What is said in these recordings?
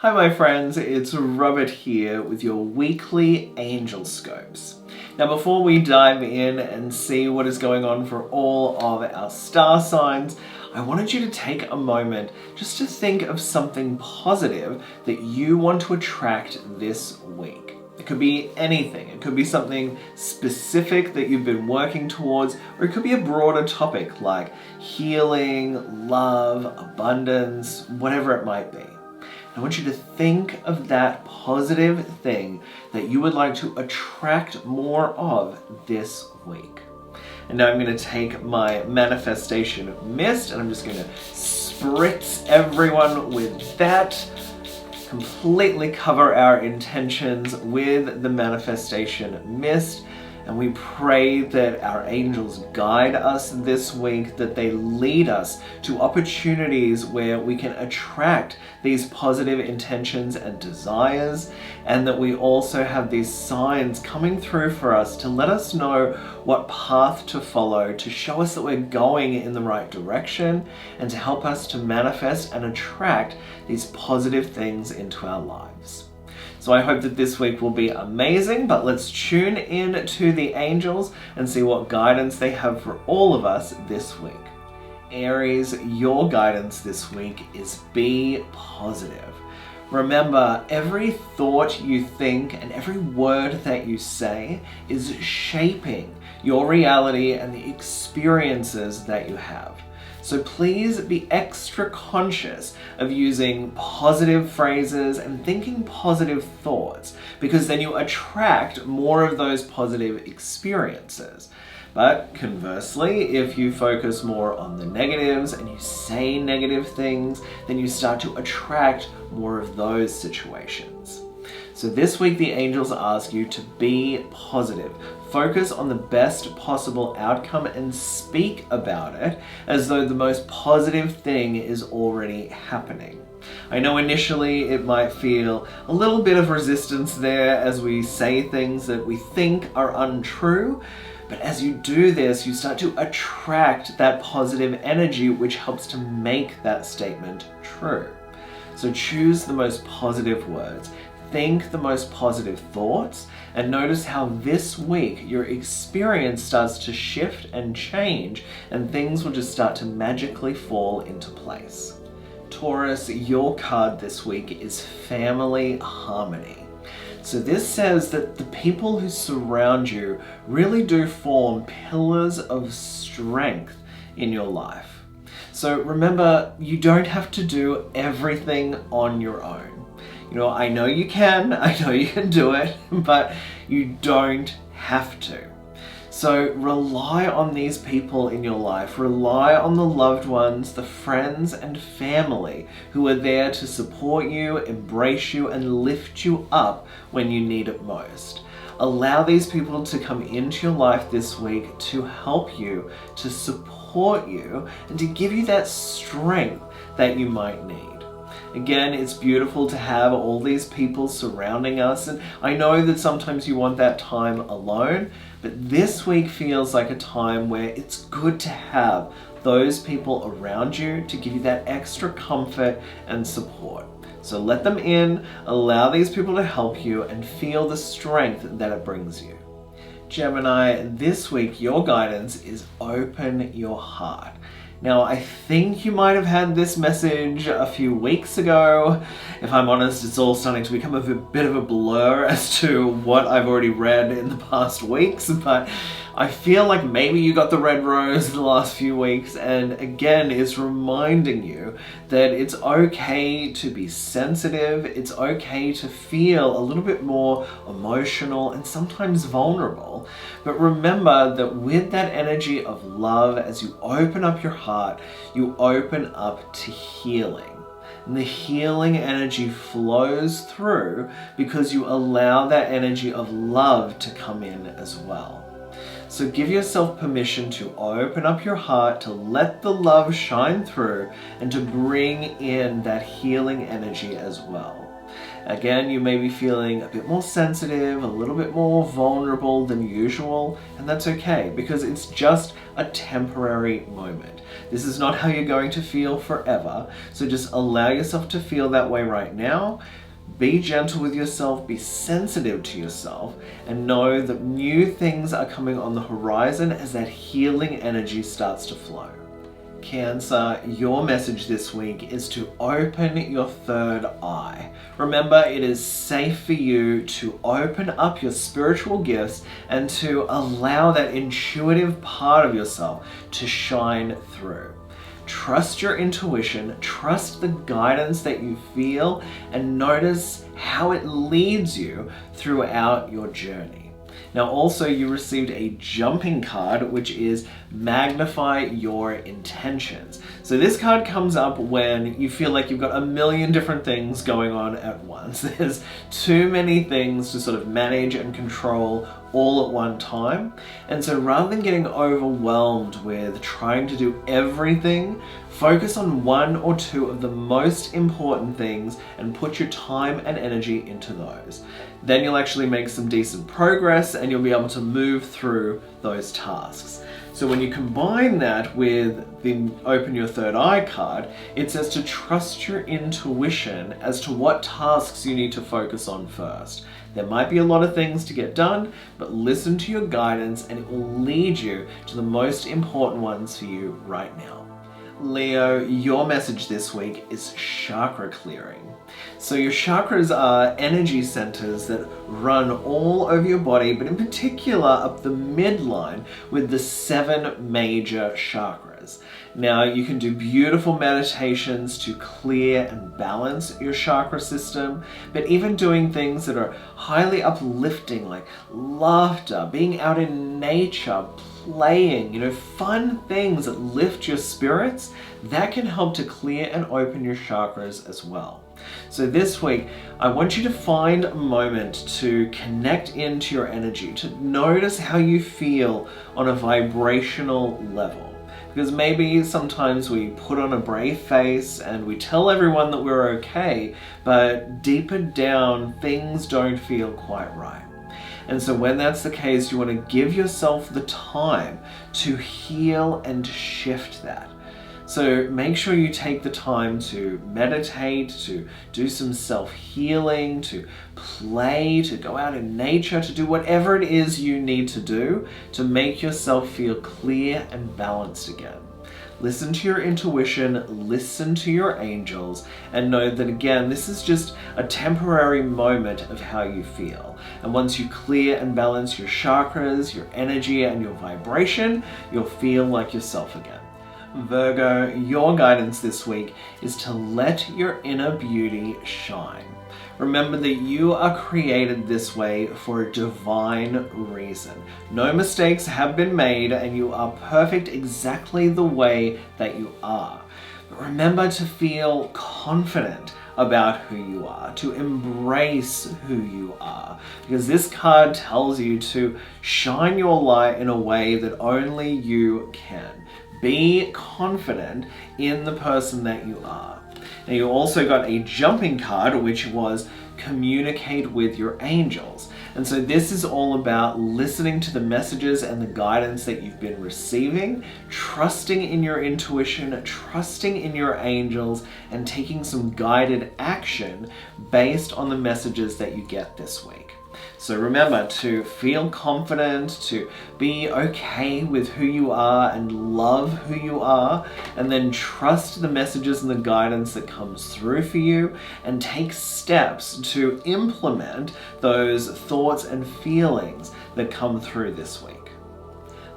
Hi my friends, it's Robert here with your weekly Angelscopes. Now before we dive in and see what is going on for all of our star signs, I wanted you to take a moment just to think of something positive that you want to attract this week. It could be anything. It could be something specific that you've been working towards, or it could be a broader topic like healing, love, abundance, whatever it might be. I want you to think of that positive thing that you would like to attract more of this week. And now I'm going to take my manifestation mist and I'm just going to spritz everyone with that. Completely cover our intentions with the manifestation mist. And we pray that our angels guide us this week, that they lead us to opportunities where we can attract these positive intentions and desires, and that we also have these signs coming through for us to let us know what path to follow, to show us that we're going in the right direction, and to help us to manifest and attract these positive things into our lives. So I hope that this week will be amazing, but let's tune in to the angels and see what guidance they have for all of us this week. Aries, your guidance this week is be positive. Remember, every thought you think and every word that you say is shaping your reality and the experiences that you have. So please be extra conscious of using positive phrases and thinking positive thoughts, because then you attract more of those positive experiences. But conversely, if you focus more on the negatives and you say negative things, then you start to attract more of those situations. So this week the angels ask you to be positive. Focus on the best possible outcome and speak about it as though the most positive thing is already happening. I know initially it might feel a little bit of resistance there as we say things that we think are untrue, but as you do this, you start to attract that positive energy which helps to make that statement true. So choose the most positive words. Think the most positive thoughts, and notice how this week your experience starts to shift and change, and things will just start to magically fall into place. Taurus, your card this week is family harmony. So this says that the people who surround you really do form pillars of strength in your life. So remember, you don't have to do everything on your own. You know, I know you can do it, but you don't have to. So rely on these people in your life. Rely on the loved ones, the friends and family who are there to support you, embrace you, and lift you up when you need it most. Allow these people to come into your life this week to help you, to support you, and to give you that strength that you might need. Again, it's beautiful to have all these people surrounding us, and I know that sometimes you want that time alone, but this week feels like a time where it's good to have those people around you to give you that extra comfort and support. So let them in, allow these people to help you, and feel the strength that it brings you. Gemini, this week your guidance is open your heart. Now, I think you might have had this message a few weeks ago. If I'm honest, it's all starting to become a bit of a blur as to what I've already read in the past weeks, but I feel like maybe you got the red rose in the last few weeks, and again, it's reminding you that it's okay to be sensitive, it's okay to feel a little bit more emotional and sometimes vulnerable. But remember that with that energy of love, as you open up your heart, you open up to healing. And the healing energy flows through because you allow that energy of love to come in as well. So give yourself permission to open up your heart, to let the love shine through, and to bring in that healing energy as well. Again, you may be feeling a bit more sensitive, a little bit more vulnerable than usual, and that's okay because it's just a temporary moment. This is not how you're going to feel forever, so just allow yourself to feel that way right now. Be gentle with yourself, be sensitive to yourself, and know that new things are coming on the horizon as that healing energy starts to flow. Cancer, your message this week is to open your third eye. Remember, it is safe for you to open up your spiritual gifts and to allow that intuitive part of yourself to shine through. Trust your intuition, trust the guidance that you feel, and notice how it leads you throughout your journey. Now also you received a jumping card, which is magnify your intentions. So this card comes up when you feel like you've got a million different things going on at once. There's too many things to sort of manage and control all at one time. And so rather than getting overwhelmed with trying to do everything, focus on one or two of the most important things and put your time and energy into those. Then you'll actually make some decent progress and you'll be able to move through those tasks. So when you combine that with the Open Your Third Eye card, it says to trust your intuition as to what tasks you need to focus on first. There might be a lot of things to get done, but listen to your guidance and it will lead you to the most important ones for you right now. Leo, your message this week is chakra clearing. So your chakras are energy centers that run all over your body, but in particular up the midline with the 7 major chakras. Now you can do beautiful meditations to clear and balance your chakra system, but even doing things that are highly uplifting like laughter, being out in nature, playing, fun things that lift your spirits, that can help to clear and open your chakras as well. So this week, I want you to find a moment to connect into your energy, to notice how you feel on a vibrational level. Because maybe sometimes we put on a brave face and we tell everyone that we're okay, but deeper down, things don't feel quite right. And so when that's the case, you want to give yourself the time to heal and shift that. So make sure you take the time to meditate, to do some self-healing, to play, to go out in nature, to do whatever it is you need to do to make yourself feel clear and balanced again. Listen to your intuition, listen to your angels, and know that again, this is just a temporary moment of how you feel. And once you clear and balance your chakras, your energy, and your vibration, you'll feel like yourself again. Virgo, your guidance this week is to let your inner beauty shine. Remember that you are created this way for a divine reason. No mistakes have been made and you are perfect exactly the way that you are. But remember to feel confident about who you are, to embrace who you are, because this card tells you to shine your light in a way that only you can. Be confident in the person that you are. Now you also got a jumping card, which was communicate with your angels. And so this is all about listening to the messages and the guidance that you've been receiving, trusting in your intuition, trusting in your angels, and taking some guided action based on the messages that you get this week. So remember to feel confident, to be okay with who you are and love who you are, and then trust the messages and the guidance that comes through for you, and take steps to implement those thoughts and feelings that come through this week.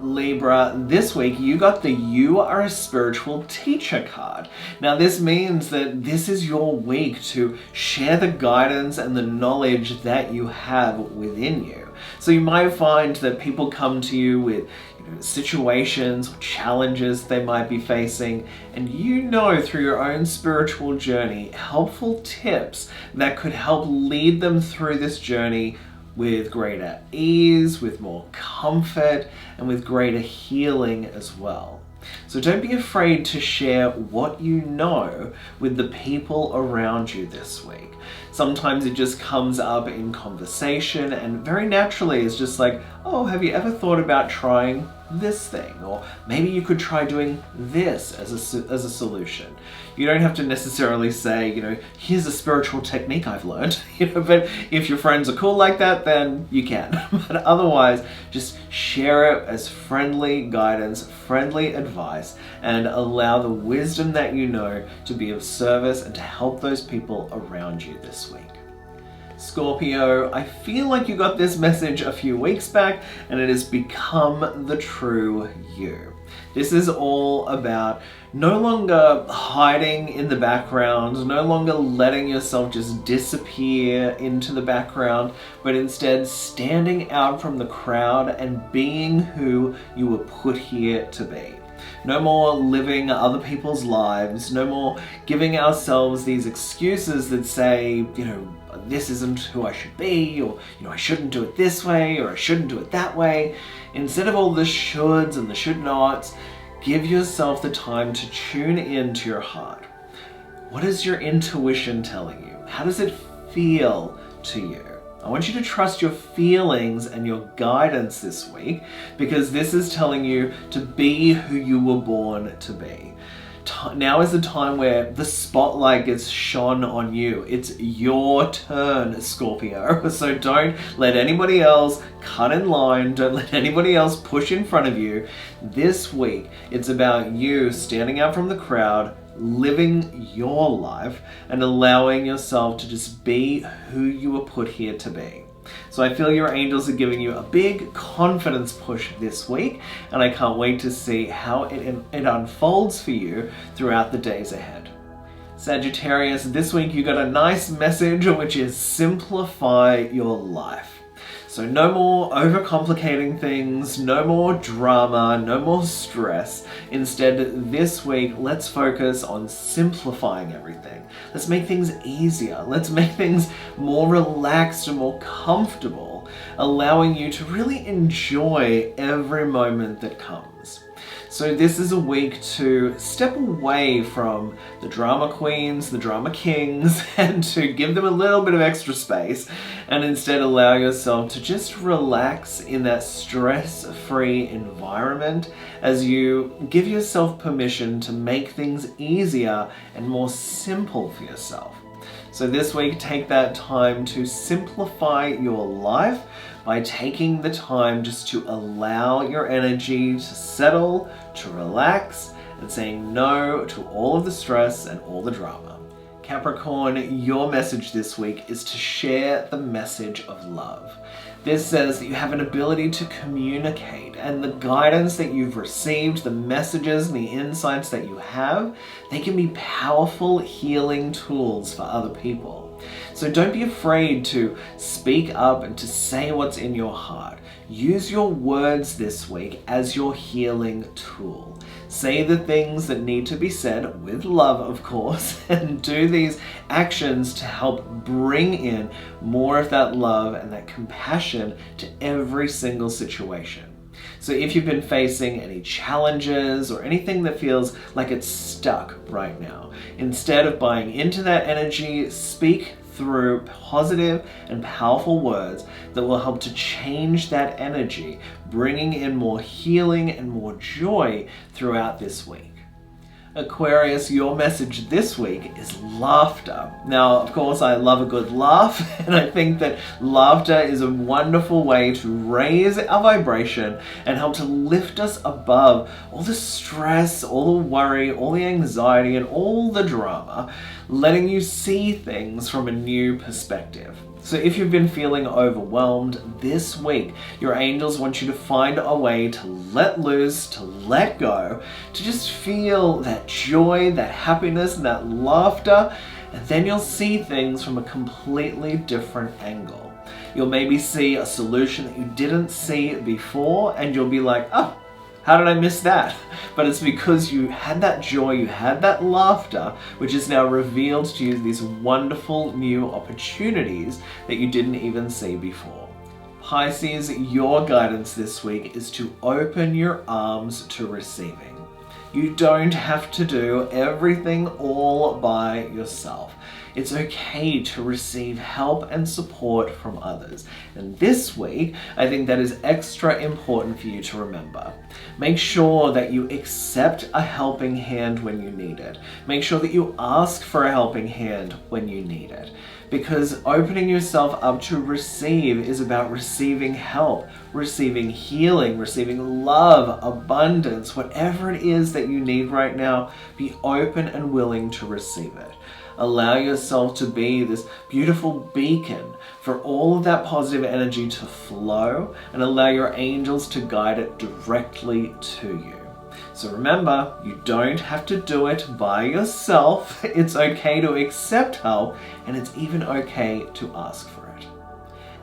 Libra, this week you got the You Are a Spiritual Teacher card. Now this means that this is your week to share the guidance and the knowledge that you have within you. So you might find that people come to you with situations or challenges they might be facing, and through your own spiritual journey, helpful tips that could help lead them through this journey with greater ease, with more comfort, and with greater healing as well. So don't be afraid to share what you know with the people around you this week. Sometimes it just comes up in conversation and very naturally it's just like, oh, have you ever thought about trying this thing? Or maybe you could try doing this as a solution. You don't have to necessarily say, here's a spiritual technique I've learned, but if your friends are cool like that, then you can. But otherwise, just share it as friendly guidance, friendly advice, and allow the wisdom that you know to be of service and to help those people around you this week. Scorpio, I feel like you got this message a few weeks back and it has become the true you. This is all about no longer hiding in the background, no longer letting yourself just disappear into the background, but instead standing out from the crowd and being who you were put here to be. No more living other people's lives, no more giving ourselves these excuses that say, this isn't who I should be, or, I shouldn't do it this way, or I shouldn't do it that way. Instead of all the shoulds and the should nots, give yourself the time to tune into your heart. What is your intuition telling you? How does it feel to you? I want you to trust your feelings and your guidance this week, because this is telling you to be who you were born to be. Now is the time where the spotlight gets shone on you. It's your turn, Scorpio. So don't let anybody else cut in line. Don't let anybody else push in front of you. This week, it's about you standing out from the crowd, living your life, and allowing yourself to just be who you were put here to be. So I feel your angels are giving you a big confidence push this week, and I can't wait to see how it unfolds for you throughout the days ahead. Sagittarius, this week you got a nice message, which is simplify your life. So no more overcomplicating things, no more drama, no more stress. Instead, this week, let's focus on simplifying everything. Let's make things easier. Let's make things more relaxed and more comfortable, allowing you to really enjoy every moment that comes. So this is a week to step away from the drama queens, the drama kings, and to give them a little bit of extra space, and instead allow yourself to just relax in that stress-free environment as you give yourself permission to make things easier and more simple for yourself. So this week, take that time to simplify your life by taking the time just to allow your energy to settle, to relax, and saying no to all of the stress and all the drama. Capricorn, your message this week is to share the message of love. This says that you have an ability to communicate, and the guidance that you've received, the messages and the insights that you have, they can be powerful healing tools for other people. So don't be afraid to speak up and to say what's in your heart. Use your words this week as your healing tool. Say the things that need to be said, with love of course, and do these actions to help bring in more of that love and that compassion to every single situation. So if you've been facing any challenges or anything that feels like it's stuck right now, instead of buying into that energy, speak through positive and powerful words that will help to change that energy, bringing in more healing and more joy throughout this week. Aquarius, your message this week is laughter. Now, of course, I love a good laugh, and I think that laughter is a wonderful way to raise our vibration and help to lift us above all the stress, all the worry, all the anxiety, and all the drama, letting you see things from a new perspective. So if you've been feeling overwhelmed this week, your angels want you to find a way to let loose, to let go, to just feel that joy, that happiness, and that laughter, and then you'll see things from a completely different angle. You'll maybe see a solution that you didn't see before, and you'll be like, oh, how did I miss that? But it's because you had that joy, you had that laughter, which is now revealed to you these wonderful new opportunities that you didn't even see before. Pisces, your guidance this week is to open your arms to receiving. You don't have to do everything all by yourself. It's okay to receive help and support from others. And this week, I think that is extra important for you to remember. Make sure that you accept a helping hand when you need it. Make sure that you ask for a helping hand when you need it. Because opening yourself up to receive is about receiving help, receiving healing, receiving love, abundance, whatever it is that you need right now, be open and willing to receive it. Allow yourself to be this beautiful beacon for all of that positive energy to flow, and allow your angels to guide it directly to you. So remember, you don't have to do it by yourself. It's okay to accept help, and it's even okay to ask for it.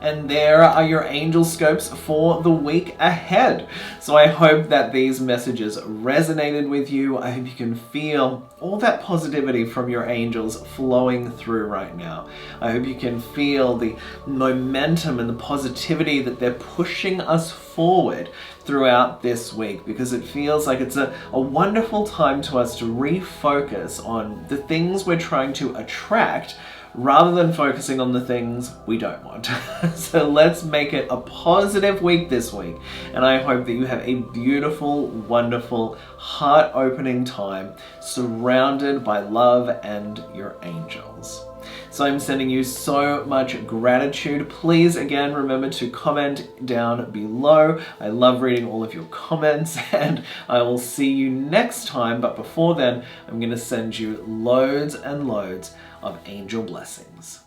And there are your Angelscopes for the week ahead. So I hope that these messages resonated with you. I hope you can feel all that positivity from your angels flowing through right now. I hope you can feel the momentum and the positivity that they're pushing us forward throughout this week, because it feels like it's a wonderful time to us to refocus on the things we're trying to attract rather than focusing on the things we don't want. So let's make it a positive week this week, and I hope that you have a beautiful, wonderful, heart-opening time surrounded by love and your angels. So I'm sending you so much gratitude. Please, again, remember to comment down below. I love reading all of your comments, and I will see you next time. But before then, I'm going to send you loads and loads of angel blessings.